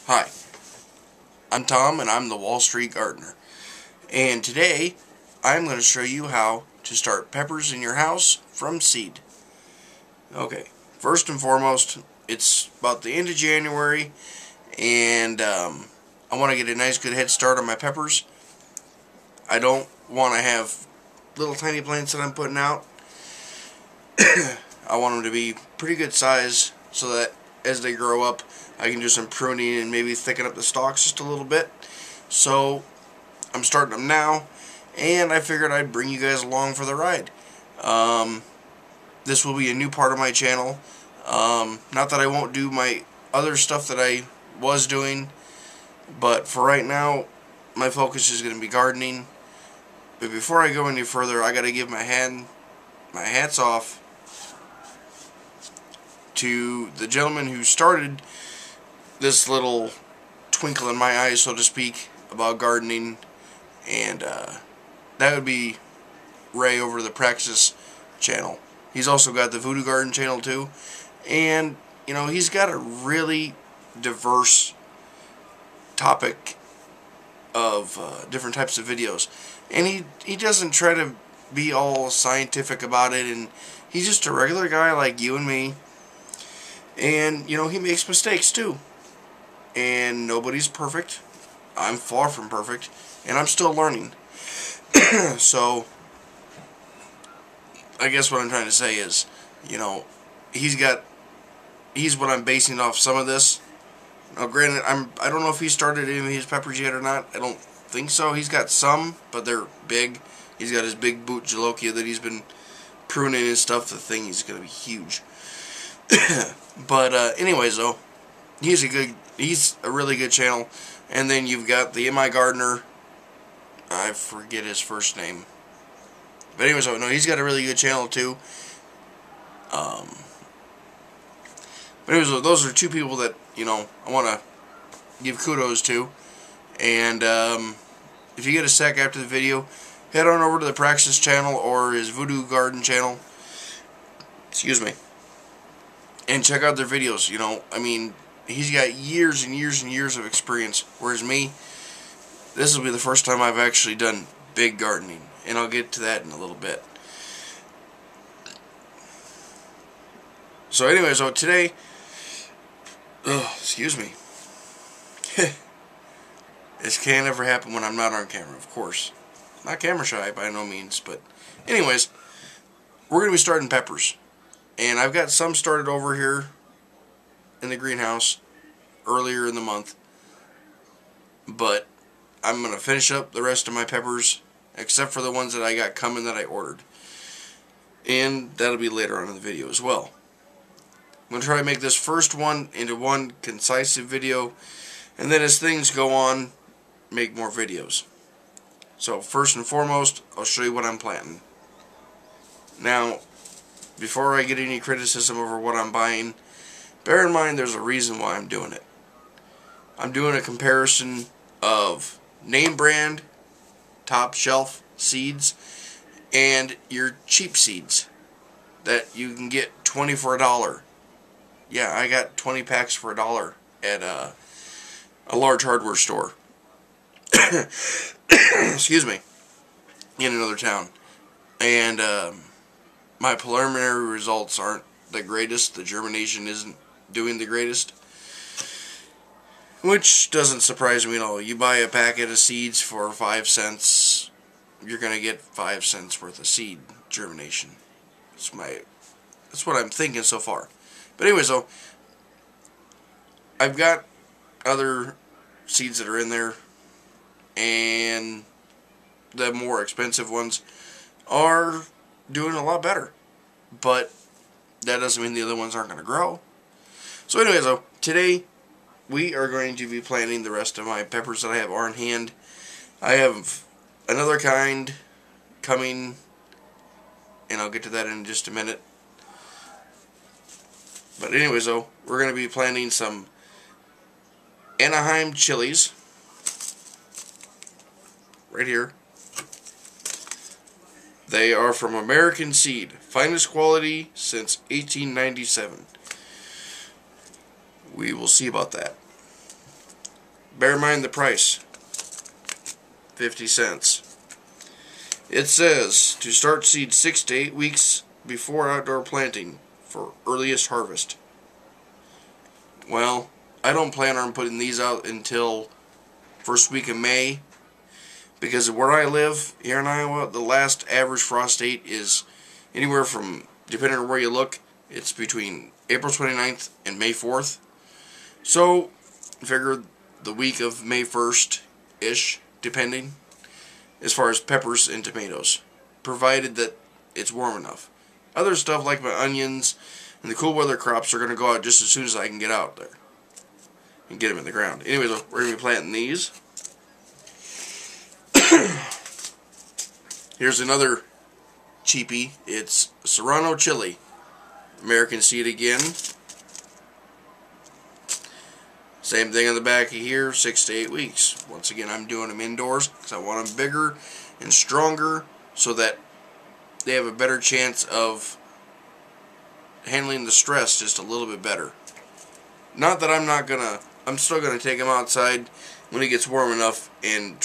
Hi, I'm Tom and I'm the Wall Street Gardener. And today I'm going to show you how to start peppers in your house from seed. Okay, first and foremost, it's about the end of January and I want to get a nice good head start on my peppers. I don't want to have little tiny plants that I'm putting out. I want them to be pretty good size so that as they grow up I can do some pruning and maybe thicken up the stalks just a little bit. So I'm starting them now, and I figured I'd bring you guys along for the ride. This will be a new part of my channel. Not that I won't do my other stuff that I was doing, but for right now my focus is going to be gardening. But before I go any further, I got to give my hats off to the gentleman who started this little twinkle in my eyes, so to speak, about gardening, and that would be Ray over the Praxis channel. He's also got the Voodoo Garden channel too, and you know, he's got a really diverse topic of different types of videos, and he doesn't try to be all scientific about it, and he's just a regular guy like you and me. And, you know, he makes mistakes too. And nobody's perfect. I'm far from perfect. And I'm still learning. So, I guess what I'm trying to say is, you know, he's what I'm basing off some of this. Now, granted, I don't know if he started any of his peppers yet or not. I don't think so. He's got some, but they're big. He's got his big boot jalokia that he's been pruning and stuff. The thing is going to be huge. But anyways, though, he's a really good channel. And then you've got the MI Gardener. I forget his first name. But anyways, no, he's got a really good channel too. But anyways, those are two people that, you know, I want to give kudos to. And if you get a sec after the video, head on over to the Praxis channel or his Voodoo Garden channel. Excuse me. And check out their videos. You know, I mean, he's got years and years and years of experience, whereas me, this will be the first time I've actually done big gardening, and I'll get to that in a little bit. So anyways, today, excuse me, this can't ever happen when I'm not on camera, of course. Not camera shy by no means, but anyways, we're going to be starting peppers. And I've got some started over here in the greenhouse earlier in the month. But I'm going to finish up the rest of my peppers, except for the ones that I got coming that I ordered. And that'll be later on in the video as well. I'm going to try to make this first one into one concise video. And then as things go on, make more videos. So first and foremost, I'll show you what I'm planting. Now, before I get any criticism over what I'm buying, bear in mind there's a reason why I'm doing it. I'm doing a comparison of name brand, top shelf seeds, and your cheap seeds that you can get 20 for $1. Yeah, I got 20 packs for $1 at a large hardware store. Excuse me. In another town. And my preliminary results aren't the greatest. The germination isn't doing the greatest. Which doesn't surprise me at all. You buy a packet of seeds for 5 cents, you're going to get 5 cents worth of seed germination. That's what I'm thinking so far. But anyways, though, I've got other seeds that are in there, and the more expensive ones are doing a lot better, but that doesn't mean the other ones aren't going to grow. So anyways, though, today we are going to be planting the rest of my peppers that I have on hand. I have another kind coming, and I'll get to that in just a minute. But anyways, though, we're going to be planting some Anaheim chilies right here. They are from American Seed, finest quality since 1897. We will see about that. Bear in mind the price. 50 cents. It says to start seed 6 to 8 weeks before outdoor planting for earliest harvest. Well, I don't plan on putting these out until first week of May, because where I live here in Iowa, the last average frost date is anywhere from, depending on where you look, it's between April 29th and May 4th. So, figure the week of May 1st-ish, depending, as far as peppers and tomatoes, provided that it's warm enough. Other stuff like my onions and the cool weather crops are going to go out just as soon as I can get out there and get them in the ground. Anyways, we're going to be planting these. Here's another cheapie. It's Serrano chili. American seed again. Same thing on the back of here, 6 to 8 weeks. Once again, I'm doing them indoors because I want them bigger and stronger so that they have a better chance of handling the stress just a little bit better. Not that I'm still gonna take them outside when it gets warm enough and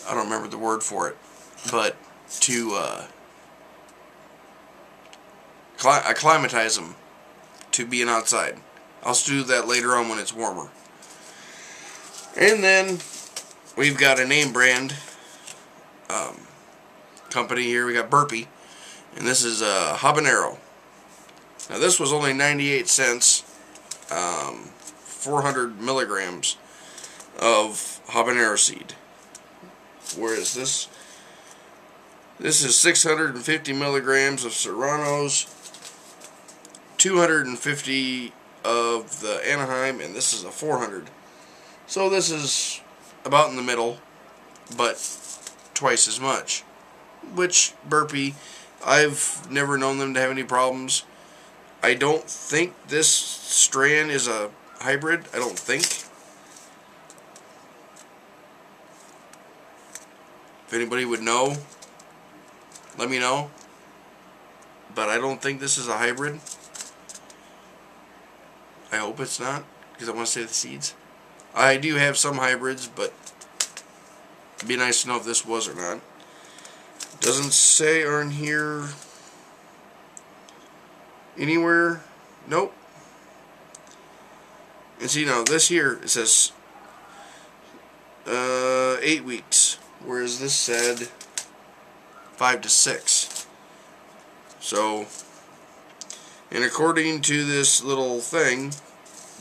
I don't remember the word for it, but to acclimatize them to being outside. I'll do that later on when it's warmer. And then we've got a name brand company here. We got Burpee, and this is a habanero. Now this was only 98 cents, 400 milligrams of habanero seed. Whereas this is 650 milligrams of Serranos, 250 of the Anaheim, and this is a 400. So this is about in the middle, but twice as much. Which, Burpee, I've never known them to have any problems. I don't think this strand is a hybrid. I don't think. If anybody would know, let me know. But I don't think this is a hybrid. I hope it's not, because I want to save the seeds. I do have some hybrids, but it'd be nice to know if this was or not. Doesn't say on here anywhere. Nope. And see now, this here, it says 8 weeks, whereas this said 5 to 6. So, and according to this little thing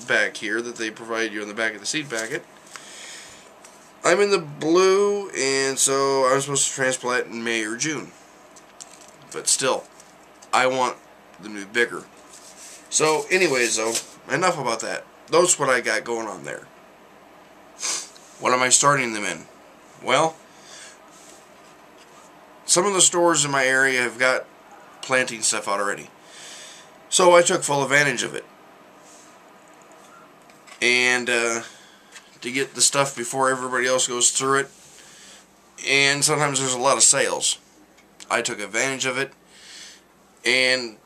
back here that they provide you on the back of the seed packet, I'm in the blue, and so I'm supposed to transplant in May or June. But still, I want them to be bigger. So, anyways, though, enough about that. That's what I got going on there. What am I starting them in? Well, some of the stores in my area have got planting stuff out already. So I took full advantage of it. And to get the stuff before everybody else goes through it. And sometimes there's a lot of sales. I took advantage of it. And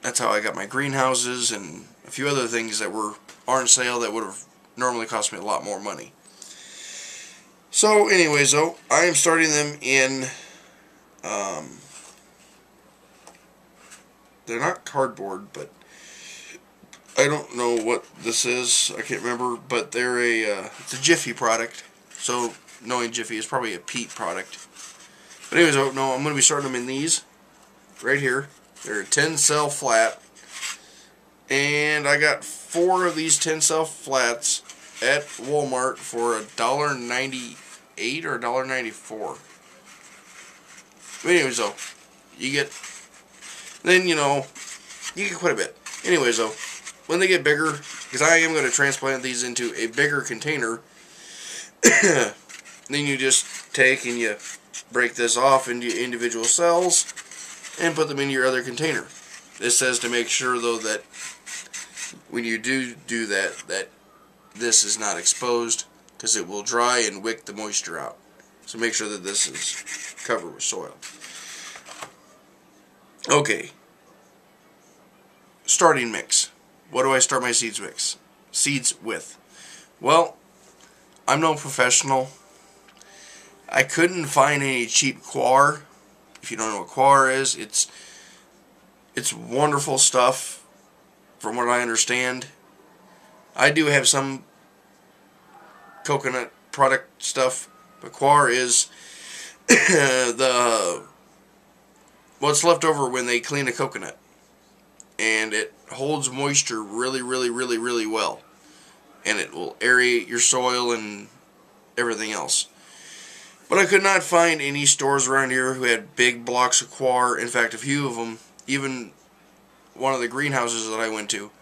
that's how I got my greenhouses and a few other things that are on sale that would have normally cost me a lot more money. So anyways, though, I am starting them in, they're not cardboard, but I don't know what this is. I can't remember, but they're it's a Jiffy product. So knowing Jiffy is probably a peat product. But anyways, no, I'm going to be starting them in these right here. They're a 10 cell flat, and I got 4 of these 10 cell flats at Walmart for $1.98 or $1.94. But anyways, though, you get, then you get quite a bit. Anyways, though, when they get bigger, because I am going to transplant these into a bigger container, then you just take and you break this off into individual cells and put them in your other container. This says to make sure, though, that when you do that, that this is not exposed, because it will dry and wick the moisture out. So make sure that this is covered with soil. Okay. Starting mix. What do I start my seeds with? Well, I'm no professional. I couldn't find any cheap coir. If you don't know what coir is, it's wonderful stuff from what I understand. I do have some coconut product stuff, but coir is the what's left over when they clean a coconut, and it holds moisture really, really, really, really well, and it will aerate your soil and everything else. But I could not find any stores around here who had big blocks of coir. In fact, a few of them, even one of the greenhouses that I went to,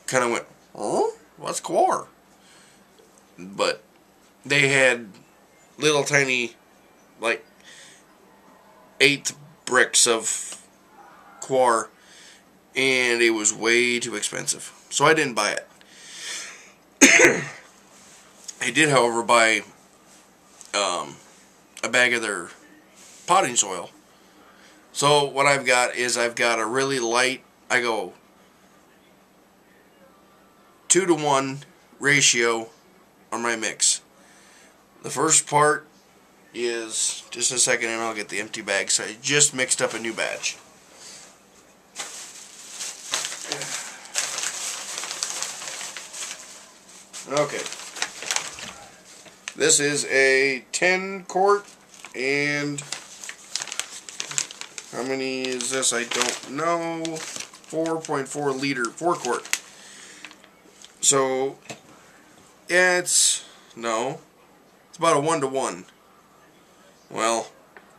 kind of went, "Oh, what's coir?" But they had little tiny, like, eighth bricks of coir, and it was way too expensive, so I didn't buy it. I did, however, buy a bag of their potting soil. So what I've got is I've got a really light, I go 2-to-1 ratio on my mix. The first part is, just a second and I'll get the empty bag, so I just mixed up a new batch. Okay. This is a 10 quart, and how many is this? I don't know. 4.4 liter, 4 quart. So, yeah, it's about a 1-to-1. Well,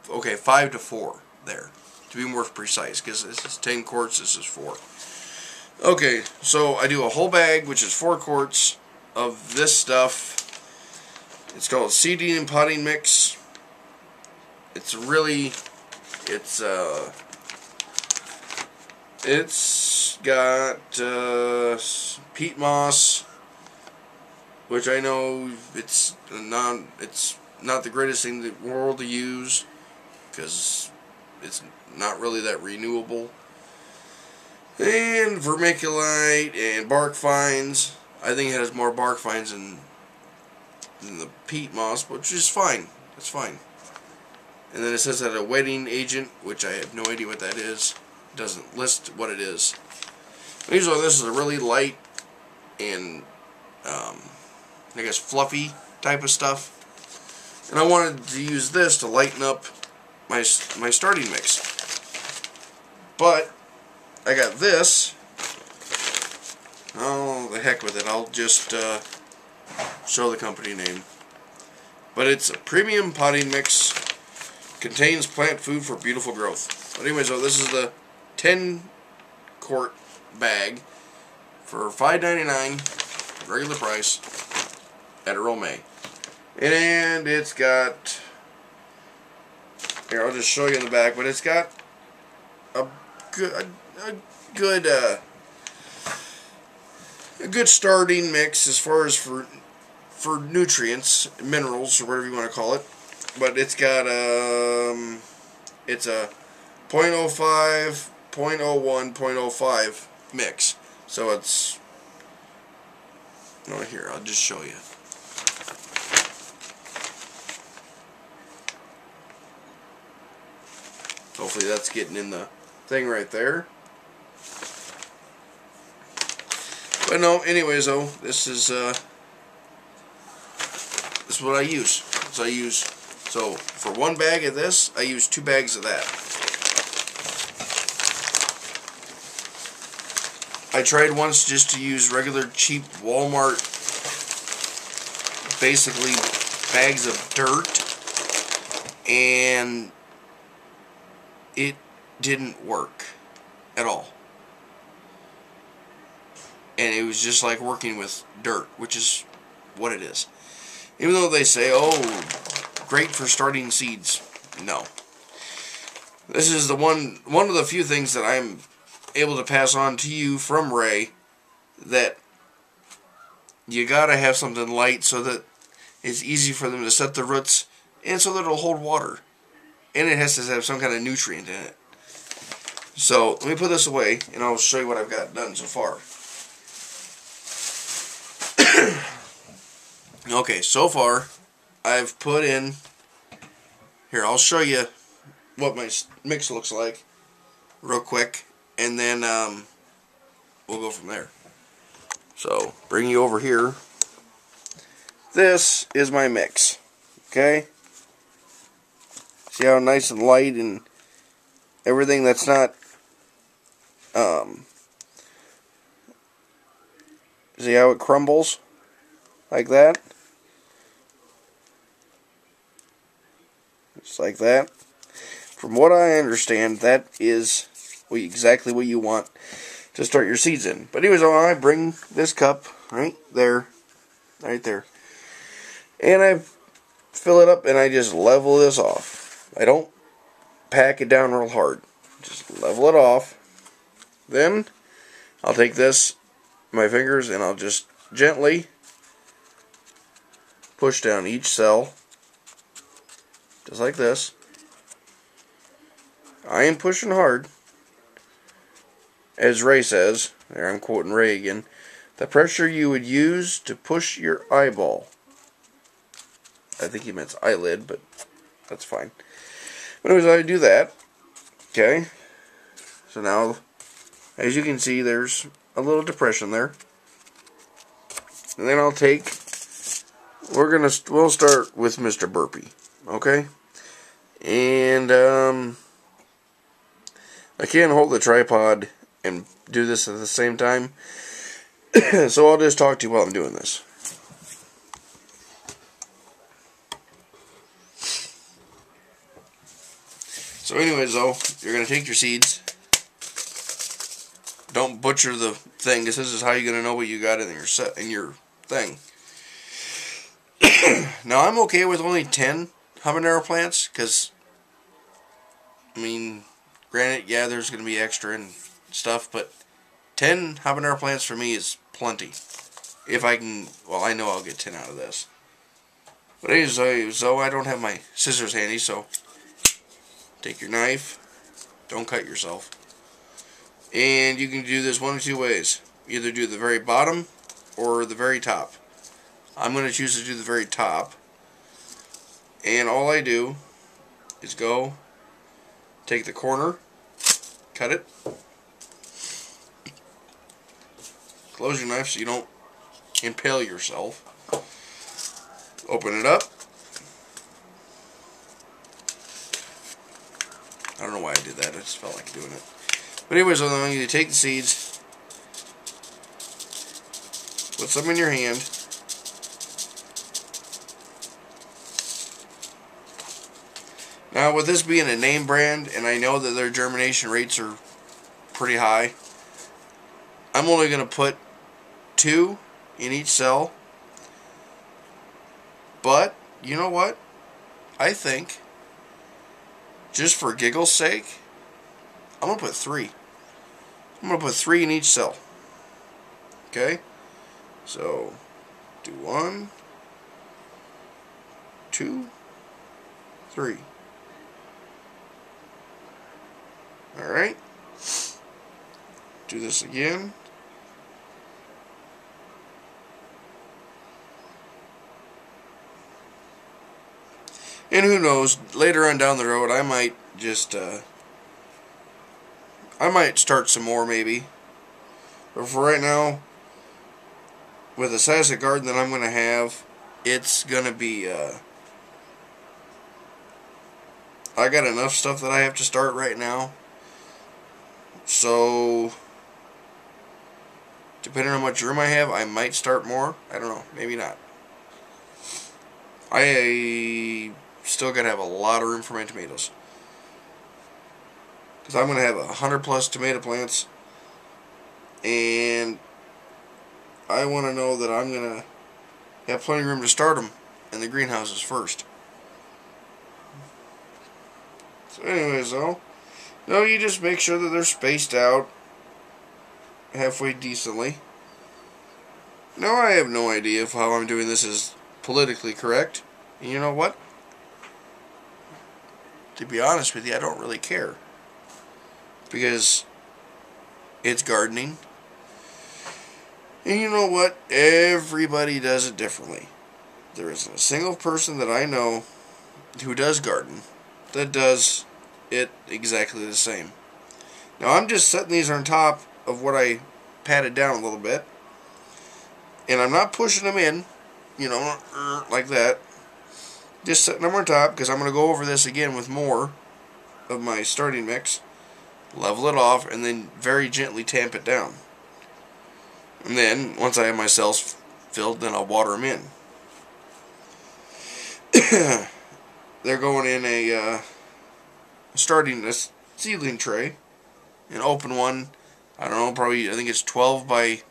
okay, 5-to-4 there, to be more precise, because this is 10 quarts, this is 4. Okay, so I do a whole bag, which is 4 quarts of this stuff. It's called seeding and potting mix. It's got peat moss, which I know it's not the greatest thing in the world to use, because it's not really that renewable. And vermiculite and bark fines. I think it has more bark fines than the peat moss, which is fine. That's fine. And then it says that a wetting agent, which I have no idea what that is. It doesn't list what it is. Usually this is a really light and I guess fluffy type of stuff. And I wanted to use this to lighten up my starting mix. But I got this. Oh, the heck with it. I'll just show the company name. But it's a premium potting mix. Contains plant food for beautiful growth. But anyway, so this is the 10 quart bag for $5.99 regular price at Earl May. And it's got, here, I'll just show you in the back, but it's got a good starting mix as far as for nutrients, minerals, or whatever you want to call it. But it's got it's a 0.05, 0.01, 0.05 mix. So it's, here, I'll just show you. Hopefully that's getting in the thing right there. But no, anyways, though, this is what I use. So for one bag of this, I use 2 bags of that. I tried once just to use regular cheap Walmart, basically bags of dirt, and it didn't work at all. And it was just like working with dirt, which is what it is. Even though they say, oh, great for starting seeds. No. This is the one of the few things that I'm able to pass on to you from Ray, that you gotta have something light so that it's easy for them to set the roots, and so that it'll hold water. And it has to have some kind of nutrient in it. So, let me put this away, and I'll show you what I've got done so far. Okay, so far I've put in here. I'll show you what my mix looks like real quick, and then we'll go from there. So bring you over here. This is my mix. Okay. See how nice and light and everything that's not see how it crumbles like that? Just like that. From what I understand, that is exactly what you want to start your seeds in. But anyways, I bring this cup right there, and I fill it up and I just level this off. I don't pack it down real hard. Just level it off. Then I'll take this, my fingers, and I'll just gently push down each cell. Just like this. I am pushing hard. As Ray says, there I'm quoting Ray again, the pressure you would use to push your eyeball. I think he meant eyelid, but that's fine. But anyways, I do that. Okay. So now, as you can see, there's a little depression there. And then I'll take, we'll start with Mr. Burpee. Okay? And, I can't hold the tripod and do this at the same time. So I'll just talk to you while I'm doing this. So anyways, though, you're going to take your seeds. Don't butcher the thing, because this is how you're going to know what you got in your thing. Now, I'm okay with only 10 habanero plants, because, I mean, granted, yeah, there's going to be extra and stuff, but 10 habanero plants for me is plenty. If I can, well, I know I'll get 10 out of this. But anyways, so I don't have my scissors handy, so take your knife. Don't cut yourself. And you can do this one of two ways. Either do the very bottom or the very top. I'm going to choose to do the very top. And all I do is go, take the corner, cut it, close your knife so you don't impale yourself, open it up. I don't know why I did that, I just felt like doing it. But anyways, you take the seeds, put some in your hand, now with this being a name brand, and I know that their germination rates are pretty high, I'm only going to put 2 in each cell. But, you know what? I think, just for giggle's sake, I'm going to put 3. I'm going to put 3 in each cell. Okay? So, do 1, 2, 3. Alright? Do this again. And who knows, later on down the road, I might just, I might start some more maybe. But for right now, with the size of garden that I'm going to have, it's going to be, I got enough stuff that I have to start right now. So, depending on how much room I have, I might start more. I don't know, maybe not. I still got to have a lot of room for my tomatoes. Because I'm going to have 100+ tomato plants. And I want to know that I'm going to have plenty of room to start them in the greenhouses first. So anyways, though, you just make sure that they're spaced out halfway decently. Now, I have no idea if how I'm doing this is politically correct. And you know what? To be honest with you, I don't really care. Because it's gardening. And you know what? Everybody does it differently. there isn't a single person that I know who does garden that does it exactly the same. Now I'm just setting these on top of what I patted down a little bit, and I'm not pushing them in, you know, like that. Just setting them on top because I'm going to go over this again with more of my starting mix, level it off, and then very gently tamp it down. And then once I have my cells filled, then I'll water them in. They're going in a starting a seedling tray, an open one. I don't know, probably I think it's 12 by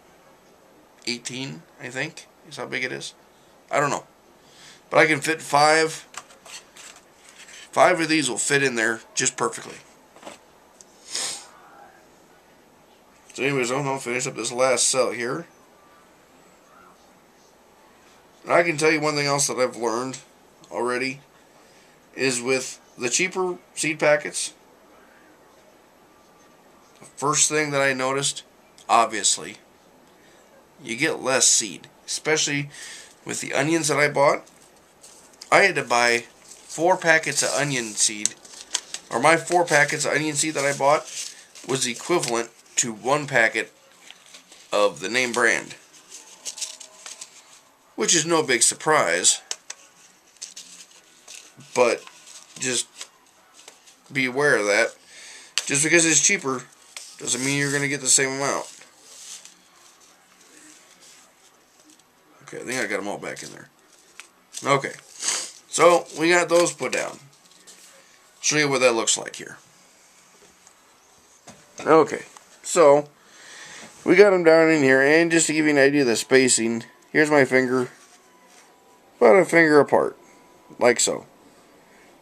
18. I think is how big it is. I don't know, but I can fit five. Five of these will fit in there just perfectly. So anyways, I'll finish up this last cell here. And I can tell you one thing else that I've learned already is with the cheaper seed packets, the first thing that I noticed, obviously, you get less seed. Especially with the onions that I bought. I had to buy 4 packets of onion seed, or my 4 packets of onion seed that I bought was equivalent to 1 packet of the name brand, which is no big surprise, but just be aware of that. Just because it's cheaper doesn't mean you're going to get the same amount. Okay, I think I got them all back in there. Okay, so we got those put down. Show you what that looks like here. Okay, so we got them down in here, and just to give you an idea of the spacing, here's my finger, about a finger apart, like so.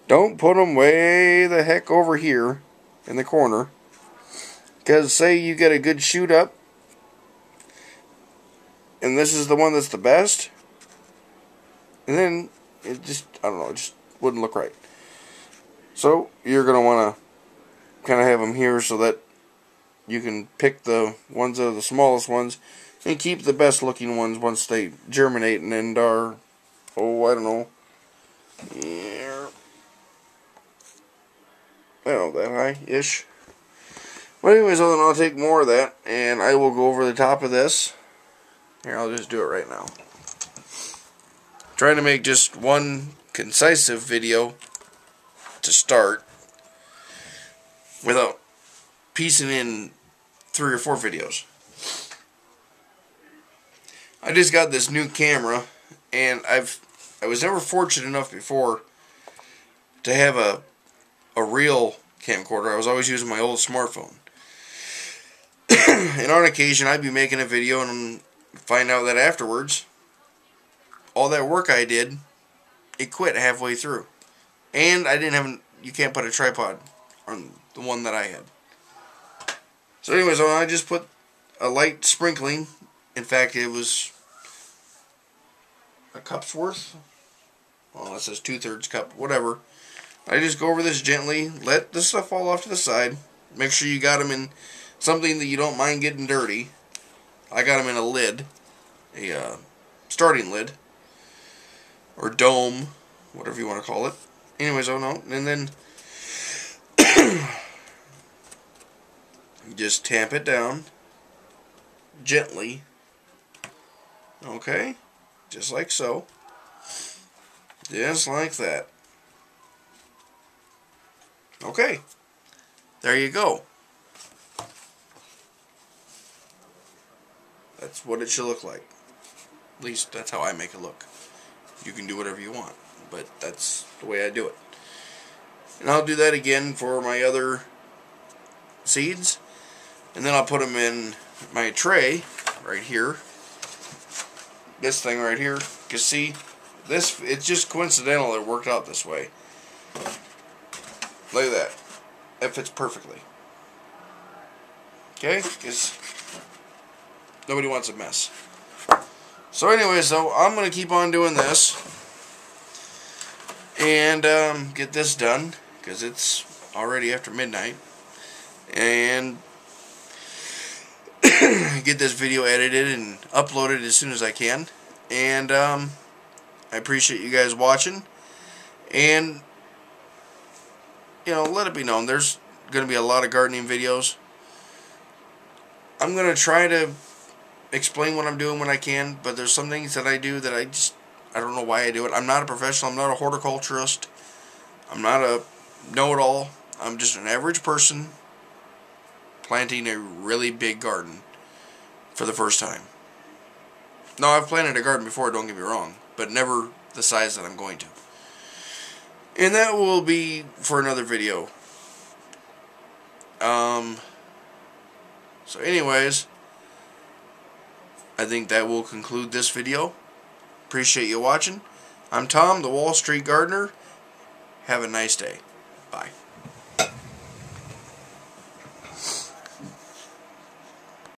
Don't put them way the heck over here in the corner, because say you get a good shoot up, and this is the one that's the best, and then it just, I don't know, it just wouldn't look right. So you're going to want to kind of have them here so that you can pick the ones that are the smallest ones and keep the best looking ones once they germinate and are, oh, I don't know, yeah, I don't know, that high-ish. But anyways, then I'll take more of that and I will go over the top of this. Here, I'll just do it right now. Trying to make just one concise video to start without piecing in 3 or 4 videos. I just got this new camera, and I was never fortunate enough before to have a real camcorder. I was always using my old smartphone. And on occasion I'd be making a video and find out that afterwards all that work I did, it quit halfway through. And I didn't have you can't put a tripod on the one that I had. So anyways, I just put a light sprinkling. In fact, it was a cup's worth. Well, it says 2/3 cup, whatever. I just go over this gently, let the stuff fall off to the side. Make sure you got them in something that you don't mind getting dirty. I got them in a lid, a starting lid, or dome, whatever you want to call it. Anyways, oh no, and then just tamp it down gently. Okay, just like so. Just like that. Okay, there you go. That's what it should look like. At least that's how I make it look. You can do whatever you want, but that's the way I do it. And I'll do that again for my other seeds, and then I'll put them in my tray right here. This thing right here. You see, this, it's just coincidental it worked out this way. Look at that. That fits perfectly. Okay? Because nobody wants a mess. So anyways, though, I'm going to keep on doing this. And get this done. Because it's already after midnight. And get this video edited and uploaded as soon as I can. And I appreciate you guys watching. And, you know, let it be known, there's going to be a lot of gardening videos. I'm going to try to explain what I'm doing when I can, but there's some things that I do that I don't know why I do it. I'm not a professional. I'm not a horticulturist. I'm not a know-it-all. I'm just an average person planting a really big garden for the first time. No, I've planted a garden before, don't get me wrong, but never the size that I'm going to. And that will be for another video. So anyways, I think that will conclude this video. Appreciate you watching. I'm Tom, the Wall Street Gardener. Have a nice day. Bye.